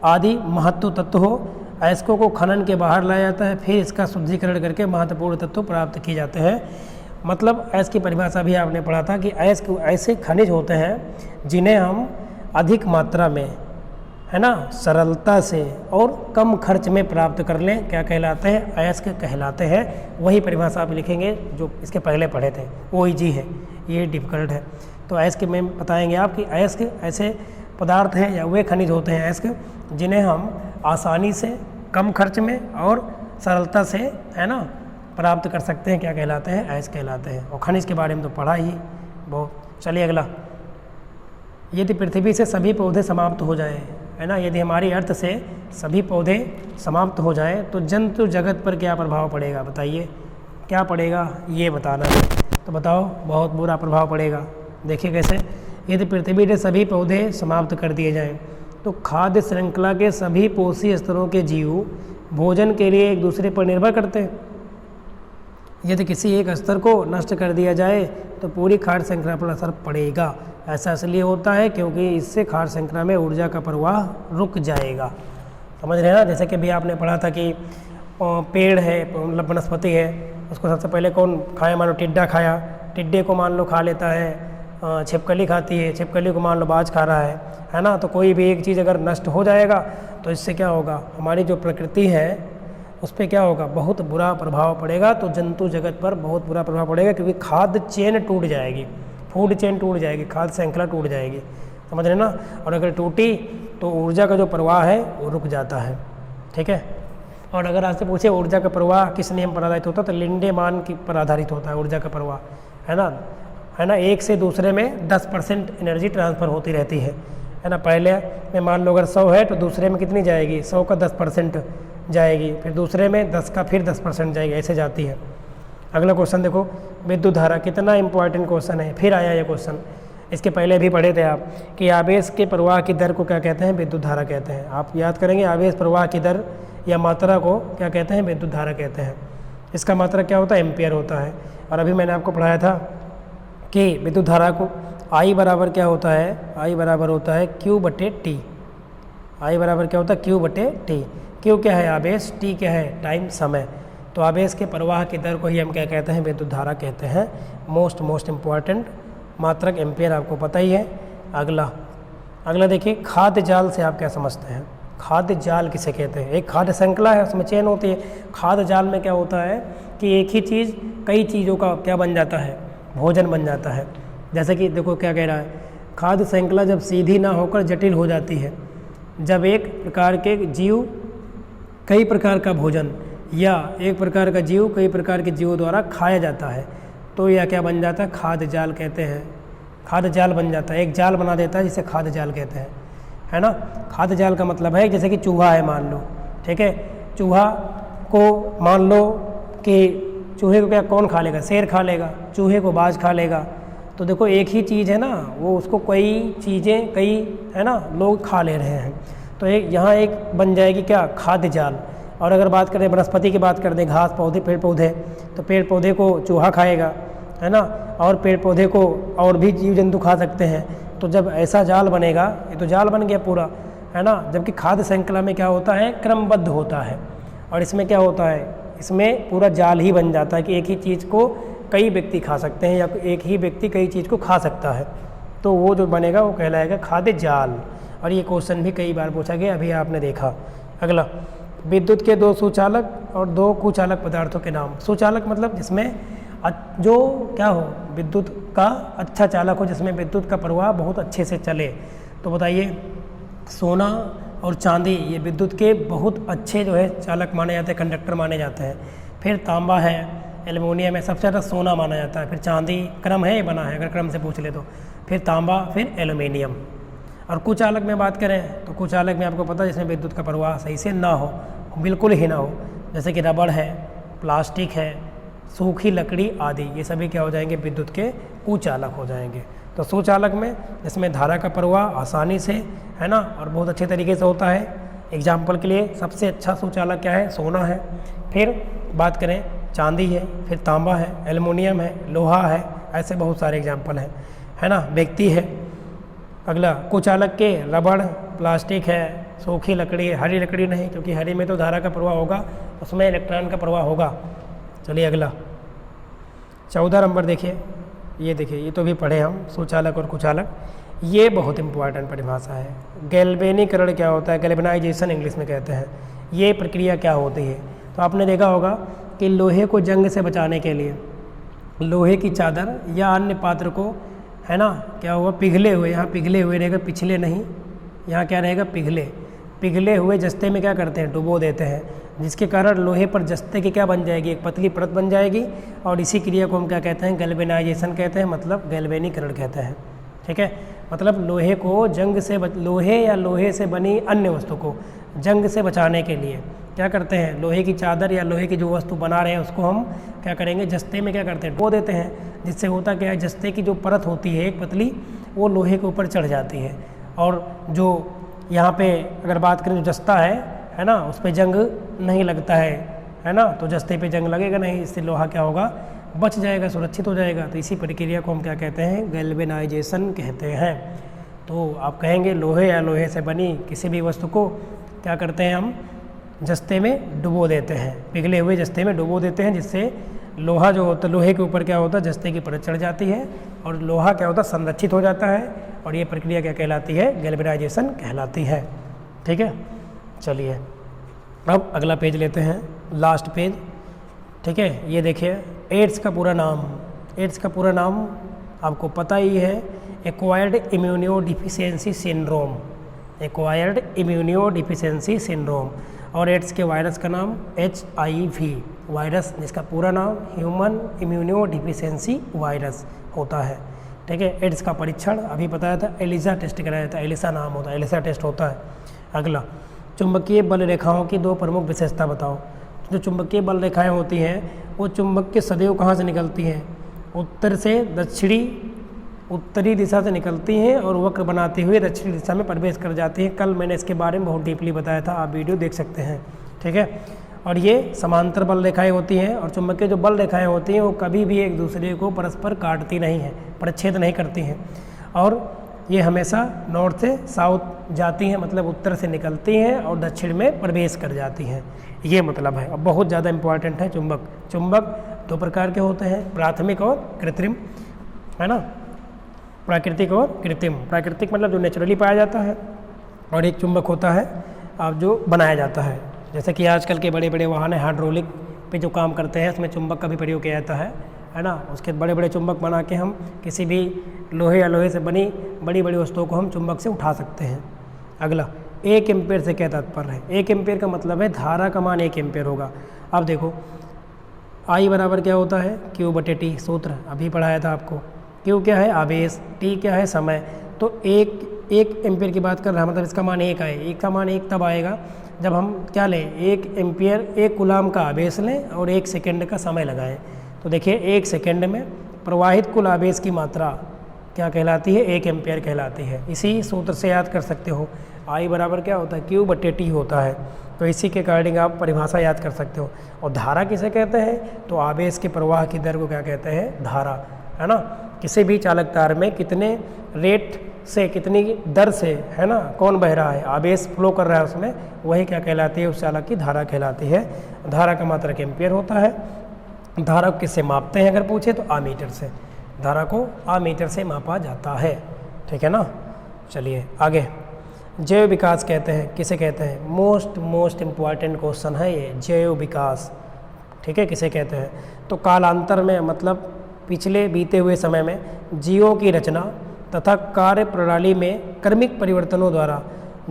आदि महत्व तत्व हो। अयस्कों को खनन के बाहर लाया जाता है, फिर इसका शुद्धिकरण करके महत्वपूर्ण तत्व प्राप्त किए जाते हैं। मतलब अयस्क की परिभाषा भी आपने पढ़ा था कि अयस्क ऐसे खनिज होते हैं जिन्हें हम अधिक मात्रा में, है ना, सरलता से और कम खर्च में प्राप्त कर लें, क्या कहलाते हैं, अयस्क कहलाते हैं। वही परिभाषा आप लिखेंगे जो इसके पहले पढ़े थे, वो ईजी है, ये डिफ़िकल्ट है। तो अयस्क में बताएंगे आप कि अयस्क ऐसे पदार्थ हैं या वे खनिज होते हैं अयस्क जिन्हें हम आसानी से, कम खर्च में और सरलता से, है ना, प्राप्त कर सकते हैं, क्या कहलाते हैं, अयस्क कहलाते हैं। और खनिज के बारे में तो पढ़ा ही बहुत। चलिए अगला, यदि पृथ्वी से सभी पौधे समाप्त हो जाए, है ना, यदि हमारी अर्थ से सभी पौधे समाप्त हो जाए तो जंतु जगत पर क्या प्रभाव पड़ेगा, बताइए क्या पड़ेगा, ये बताना है। तो बताओ, बहुत बुरा प्रभाव पड़ेगा। देखिए कैसे, यदि पृथ्वी के सभी पौधे समाप्त कर दिए जाएं तो खाद्य श्रृंखला के सभी पोषी स्तरों के जीव भोजन के लिए एक दूसरे पर निर्भर करते हैं। यदि किसी एक स्तर को नष्ट कर दिया जाए तो पूरी खाद्य श्रृंखला पर असर पड़ेगा। ऐसा इसलिए होता है क्योंकि इससे खाद्य श्रृंखला में ऊर्जा का प्रवाह रुक जाएगा। समझ रहे हैं ना। जैसे कि अभी आपने पढ़ा था कि पेड़ है, मतलब वनस्पति है, उसको सबसे पहले कौन खाया, मान लो टिड्डा खाया, टिड्डे को मान लो खा लेता है, छिपकली खाती है, छिपकली को मान लो बाज खा रहा है ना। तो कोई भी एक चीज़ अगर नष्ट हो जाएगा तो इससे क्या होगा, हमारी जो प्रकृति है उस पर क्या होगा, बहुत बुरा प्रभाव पड़ेगा। तो जंतु जगत पर बहुत बुरा प्रभाव पड़ेगा क्योंकि खाद्य चेन टूट जाएगी, फूड चेन टूट जाएगी, खाद्य श्रृंखला टूट जाएगी, समझ रहे ना। और अगर टूटी तो ऊर्जा का जो प्रवाह है वो रुक जाता है, ठीक है। और अगर आपसे पूछे ऊर्जा का प्रवाह किस नियम पर आधारित होता है, तो लिंडेमान की पर आधारित होता है ऊर्जा का प्रवाह, है ना। एक से दूसरे में 10% एनर्जी ट्रांसफ़र होती रहती है ना। पहले में मान लो अगर 100 है तो दूसरे में कितनी जाएगी, 100 का 10% जाएगी, फिर दूसरे में 10 का फिर 10% जाएगी, ऐसे जाती है। अगला क्वेश्चन देखो, विद्युत धारा, कितना इंपॉर्टेंट क्वेश्चन है, फिर आया ये क्वेश्चन। इसके पहले भी पढ़े थे आप कि आवेश के प्रवाह की दर को क्या कहते हैं, विद्युत धारा कहते हैं। आप याद करेंगे, आवेश प्रवाह की दर या मात्रा को क्या कहते हैं, विद्युत धारा कहते हैं। इसका मात्रा क्या होता है, एम्पियर होता है। और अभी मैंने आपको पढ़ाया था कि विद्युत धारा को I बराबर क्या होता है, I बराबर होता है Q/T। I बराबर क्या होता है, Q/T। Q क्या है, आवेश, T क्या है, टाइम, समय। तो आवेश के प्रवाह की दर को ही हम क्या कहते हैं, विद्युत धारा कहते हैं। मोस्ट इम्पॉर्टेंट मात्रक एम्पियर आपको पता ही है। अगला देखिए, खाद्य जाल से आप क्या समझते हैं। खाद्य जाल किसे कहते हैं, एक खाद्य श्रृंखला है, उसमें चेन होती है। खाद्य जाल में क्या होता है कि एक ही चीज़ कई चीज़ों का क्या बन जाता है, भोजन बन जाता है। जैसे कि देखो क्या कह रहा है, खाद्य श्रृंखला जब सीधी ना होकर जटिल हो जाती है जब एक प्रकार के जीव कई प्रकार का भोजन या एक प्रकार का जीव कई प्रकार के जीवों द्वारा खाया जाता है तो यह क्या बन जाता है, खाद्य जाल कहते हैं। खाद्य जाल बन जाता है, एक जाल बना देता है जिसे खाद्य जाल कहते हैं, है ना। खाद्य जाल का मतलब है जैसे कि चूहा है मान लो, ठीक है, चूहा को मान लो कि चूहे को क्या कौन खा लेगा, शेर खा लेगा, चूहे को बाज खा लेगा। तो देखो एक ही चीज़ है ना, वो उसको कई चीज़ें कई है ना लोग खा ले रहे हैं। तो एक यहाँ एक बन जाएगी क्या, खाद्य जाल। और अगर बात करें वनस्पति की बात कर दें, घास पौधे पेड़ पौधे, तो पेड़ पौधे को चूहा खाएगा, है ना, और पेड़ पौधे को और भी जीव जंतु खा सकते हैं। तो जब ऐसा जाल बनेगा, ये तो जाल बन गया पूरा, है ना। जबकि खाद्य श्रृंखला में क्या होता है, क्रमबद्ध होता है, और इसमें क्या होता है, इसमें पूरा जाल ही बन जाता है कि एक ही चीज़ को कई व्यक्ति खा सकते हैं या एक ही व्यक्ति कई चीज़ को खा सकता है। तो वो जो बनेगा वो कहलाएगा खाद्य जाल। और ये क्वेश्चन भी कई बार पूछा गया, अभी आपने देखा। अगला, विद्युत के 2 सुचालक और 2 कुचालक पदार्थों के नाम। सुचालक मतलब जिसमें जो क्या हो, विद्युत का अच्छा चालक हो, जिसमें विद्युत का प्रवाह बहुत अच्छे से चले। तो बताइए, सोना और चांदी ये विद्युत के बहुत अच्छे जो है चालक माने जाते हैं, कंडक्टर माने जाते हैं। फिर तांबा है, एल्युमिनियम है, सबसे ज़्यादा सोना माना जाता है। फिर चांदी, क्रम है ये बना है, अगर क्रम से पूछ ले तो, फिर तांबा, फिर एल्युमिनियम। और कुचालक में बात करें तो कुचालक में आपको पता है जिसमें विद्युत का प्रवाह सही से ना हो, बिल्कुल ही ना हो, जैसे कि रबड़ है, प्लास्टिक है, सूखी लकड़ी आदि, ये सभी क्या हो जाएंगे, विद्युत के कुचालक हो जाएंगे। तो सुचालक में जिसमें धारा का प्रवाह आसानी से, है ना, और बहुत अच्छे तरीके से होता है। एग्जाम्पल के लिए सबसे अच्छा सुचालक क्या है, सोना है। फिर बात करें चांदी है, फिर तांबा है, एल्युमिनियम है, लोहा है, ऐसे बहुत सारे एग्जाम्पल हैं, है ना, व्यक्ति है। अगला, कुचालक के रबड़, प्लास्टिक है, सूखी लकड़ी है, हरी लकड़ी नहीं, क्योंकि हरी में तो धारा का प्रवाह होगा, उसमें इलेक्ट्रॉन का प्रवाह होगा। चलिए अगला 14 नंबर देखिए, ये देखिए, ये तो भी पढ़े हम, सुचालक और कुचालक। ये बहुत इंपॉर्टेंट परिभाषा है। गैल्वेनीकरण क्या होता है, गैल्वेनाइजेशन इंग्लिश में कहते हैं। ये प्रक्रिया क्या होती है, तो आपने देखा होगा कि लोहे को जंग से बचाने के लिए लोहे की चादर या अन्य पात्र को, है ना, क्या हुआ, पिघले हुए, यहाँ पिघले हुए रहेगा, पिछले नहीं, यहाँ क्या रहेगा, पिघले हुए जस्ते में क्या करते हैं, डुबो देते हैं, जिसके कारण लोहे पर जस्ते की क्या बन जाएगी, एक पतली परत बन जाएगी। और इसी क्रिया को हम क्या कहते हैं, गैल्वेनाइजेशन कहते हैं, मतलब गैल्वेनीकरण कहते हैं। ठीक है, मतलब लोहे को जंग से लोहे या लोहे से बनी अन्य वस्तु को जंग से बचाने के लिए क्या करते हैं, लोहे की चादर या लोहे की जो वस्तु बना रहे हैं उसको हम क्या करेंगे, जस्ते में क्या करते हैं, डुबो देते हैं। जिससे होता क्या है, जस्ते की जो परत होती है एक पतली, वो लोहे के ऊपर चढ़ जाती है। और जो यहाँ पे अगर बात करें, जो जस्ता है ना, उस पर जंग नहीं लगता है ना, तो जस्ते पे जंग लगेगा नहीं, इससे लोहा क्या होगा, बच जाएगा, सुरक्षित हो जाएगा। तो इसी प्रक्रिया को हम क्या कहते हैं, गैल्वेनाइजेशन कहते हैं। तो आप कहेंगे लोहे या लोहे से बनी किसी भी वस्तु को क्या करते हैं, हम जस्ते में डुबो देते हैं, पिघले हुए जस्ते में डुबो देते हैं, जिससे लोहा जो होता है, लोहे के ऊपर क्या होता है, जस्ते की परत चढ़ जाती है और लोहा क्या होता है, संरक्षित हो जाता है। और ये प्रक्रिया क्या कहलाती है, गैल्वेनाइजेशन कहलाती है। ठीक है, चलिए अब अगला पेज लेते हैं, लास्ट पेज। ठीक है, ये देखिए, एड्स का पूरा नाम, एड्स का पूरा नाम आपको पता ही है, एक्वायर्ड इम्यूनोडिफिशियेंसी सिंड्रोम, एक्वायर्ड इम्यूनोडिफिशियेंसी सिंड्रोम। और एड्स के वायरस का नाम HIV वायरस, जिसका पूरा नाम ह्यूमन इम्यूनोडिफिशियेंसी वायरस होता है। ठीक है, एड्स का परीक्षण अभी बताया था, एलिसा टेस्ट कराया था, एलिसा नाम होता है, एलिसा टेस्ट होता है। अगला, चुंबकीय बल रेखाओं की 2 प्रमुख विशेषता बताओ। जो चुंबकीय बल रेखाएं होती हैं वो चुंबक के सदैव कहाँ से निकलती हैं, उत्तर से उत्तरी दिशा से निकलती हैं और वक्र बनाते हुए दक्षिणी दिशा में प्रवेश कर जाती हैं। कल मैंने इसके बारे में बहुत डीपली बताया था, आप वीडियो देख सकते हैं। ठीक है, और ये समांतर बल रेखाएं होती हैं, और चुंबकीय जो बल रेखाएं होती हैं वो कभी भी एक दूसरे को परस्पर काटती नहीं हैं, परिच्छेद नहीं करती हैं, और ये हमेशा नॉर्थ से साउथ जाती हैं, मतलब उत्तर से निकलती हैं और दक्षिण में प्रवेश कर जाती हैं, ये मतलब है। अब बहुत ज़्यादा इंपॉर्टेंट है चुंबक 2 प्रकार के होते हैं, प्राथमिक और कृत्रिम, है ना, प्राकृतिक और कृत्रिम। प्राकृतिक मतलब जो नेचुरली पाया जाता है, और एक चुंबक होता है अब जो बनाया जाता है, जैसे कि आजकल के बड़े बड़े वाहन हैं, हाइड्रोलिक पे जो काम करते हैं उसमें चुंबक का भी प्रयोग किया जाता है ना। उसके बड़े बड़े चुंबक बना के हम किसी भी लोहे या लोहे से बनी बड़ी बड़ी वस्तुओं को हम चुंबक से उठा सकते हैं। अगला, 1 एम्पेयर से क्या तात्पर्य है? 1 एम्पेयर का मतलब है धारा का मान 1 एम्पेयर होगा। अब देखो I बराबर क्या होता है? Q/T, सूत्र अभी पढ़ाया था आपको। Q क्या है? आवेश, T क्या है? समय। तो 1 एम्पेयर की बात कर रहा है, मतलब इसका मान 1 आए। 1 का मान 1 तब आएगा जब हम क्या लें, 1 एम्पियर 1 कूलाम का आवेश लें और 1 सेकेंड का समय लगाएं। तो देखिए 1 सेकेंड में प्रवाहित कुल आवेश की मात्रा क्या कहलाती है? 1 एम्पियर कहलाती है। इसी सूत्र से याद कर सकते हो। I बराबर क्या होता है? Q/T होता है। तो इसी के अकॉर्डिंग आप परिभाषा याद कर सकते हो। और धारा किसे कहते हैं? तो आवेश के प्रवाह की दर को क्या कहते हैं? धारा, है ना। किसी भी चालक तार में कितने रेट से, कितनी दर से, है ना, कौन बह रहा है, आवेश फ्लो कर रहा है उसमें, वही क्या कहलाती है? उस चालक की धारा कहलाती है। धारा का मात्रक एम्पियर होता है। धारा को किससे मापते हैं अगर पूछे तो आमीटर से। धारा को आमीटर से मापा जाता है, ठीक है ना। चलिए आगे, जैव विकास कहते हैं, किसे कहते हैं? मोस्ट इम्पॉर्टेंट क्वेश्चन है ये, जैव विकास, ठीक है, किसे कहते हैं? तो कालांतर में, मतलब पिछले बीते हुए समय में जीवों की रचना तथा कार्य प्रणाली में क्रमिक परिवर्तनों द्वारा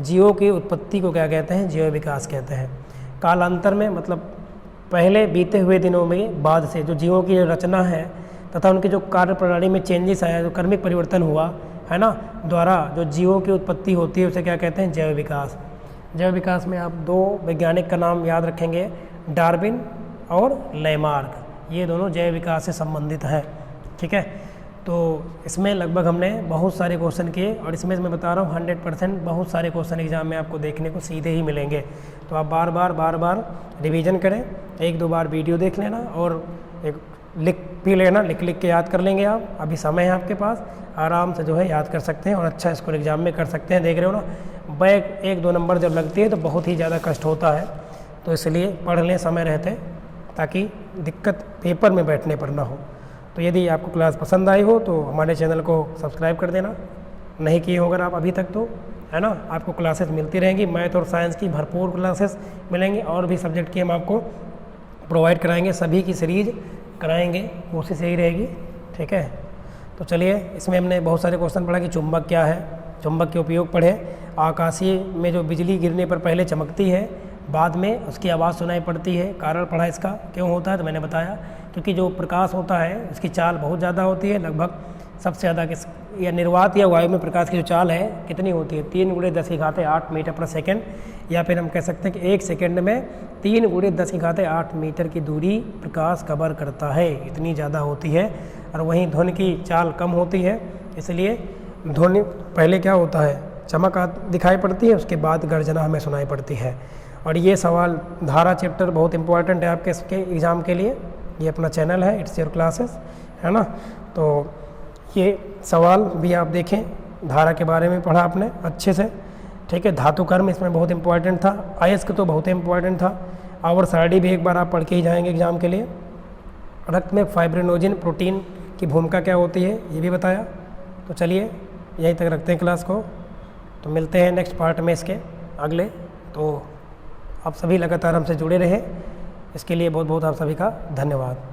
जीवों की उत्पत्ति को क्या कहते हैं? जैव विकास कहते हैं। कालांतर में मतलब पहले बीते हुए दिनों में बाद से जो जीवों की जो रचना है तथा उनकी जो कार्य प्रणाली में चेंजेस आया, जो क्रमिक परिवर्तन हुआ, है ना, द्वारा जो जीवों की उत्पत्ति होती है उसे क्या कहते हैं? जैव विकास। जैव विकास में आप 2 वैज्ञानिक का नाम याद रखेंगे, डार्विन और लैमार्क। ये दोनों जैव विकास से संबंधित हैं, ठीक है। तो इसमें लगभग हमने बहुत सारे क्वेश्चन किए और इसमें मैं बता रहा हूँ 100% बहुत सारे क्वेश्चन एग्जाम में आपको देखने को सीधे ही मिलेंगे। तो आप बार बार रिवीजन करें, 1-2 बार वीडियो देख लेना और एक लिख भी लेना, लिख के याद कर लेंगे आप। अभी समय है आपके पास, आराम से जो है याद कर सकते हैं और अच्छा स्कोर एग्जाम में कर सकते हैं। देख रहे हो ना, बैक 1-2 नंबर जब लगती है तो बहुत ही ज़्यादा कष्ट होता है, तो इसलिए पढ़ लें समय रहते, ताकि दिक्कत पेपर में बैठने पर ना हो। तो यदि आपको क्लास पसंद आई हो तो हमारे चैनल को सब्सक्राइब कर देना, नहीं किए हो अगर आप अभी तक तो, है ना। आपको क्लासेस मिलती रहेंगी, मैथ और साइंस की भरपूर क्लासेस मिलेंगी और भी सब्जेक्ट की हम आपको प्रोवाइड कराएंगे, सभी की सीरीज कराएंगे, कोशिश यही रहेगी, ठीक है। तो चलिए, इसमें हमने बहुत सारे क्वेश्चन पढ़ा कि चुंबक क्या है, चुंबक के उपयोग पढ़े। आकाशीय में जो बिजली गिरने पर पहले चमकती है, बाद में उसकी आवाज़ सुनाई पड़ती है, कारण पढ़ा इसका, क्यों होता है तो मैंने बताया, क्योंकि जो प्रकाश होता है उसकी चाल बहुत ज़्यादा होती है, लगभग सबसे ज़्यादा किस या निर्वात या वायु में प्रकाश की जो चाल है कितनी होती है? 3 × 10⁸ मीटर पर सेकेंड, या फिर हम कह सकते हैं कि 1 सेकेंड में 3 × 10⁸ मीटर की दूरी प्रकाश कवर करता है, इतनी ज़्यादा होती है। और वहीं ध्वनि की चाल कम होती है, इसलिए ध्वनि पहले क्या होता है, चमक दिखाई पड़ती है, उसके बाद गर्जना हमें सुनाई पड़ती है। और ये सवाल धारा चैप्टर बहुत इंपॉर्टेंट है आपके इसके एग्ज़ाम के लिए। ये अपना चैनल है इट्स योर क्लासेस, है ना। तो ये सवाल भी आप देखें, धारा के बारे में पढ़ा आपने अच्छे से, ठीक है। धातु कर्म इसमें बहुत इंपॉर्टेंट था, अयस्क तो बहुत इंपॉर्टेंट था, आवर्त सारणी भी एक बार आप पढ़ के ही जाएंगे एग्जाम के लिए। रक्त में फाइब्रिनोजिन प्रोटीन की भूमिका क्या होती है ये भी बताया। तो चलिए यहीं तक रखते हैं क्लास को, तो मिलते हैं नेक्स्ट पार्ट में इसके अगले। तो आप सभी लगातार हमसे जुड़े रहे, इसके लिए बहुत बहुत आप सभी का धन्यवाद।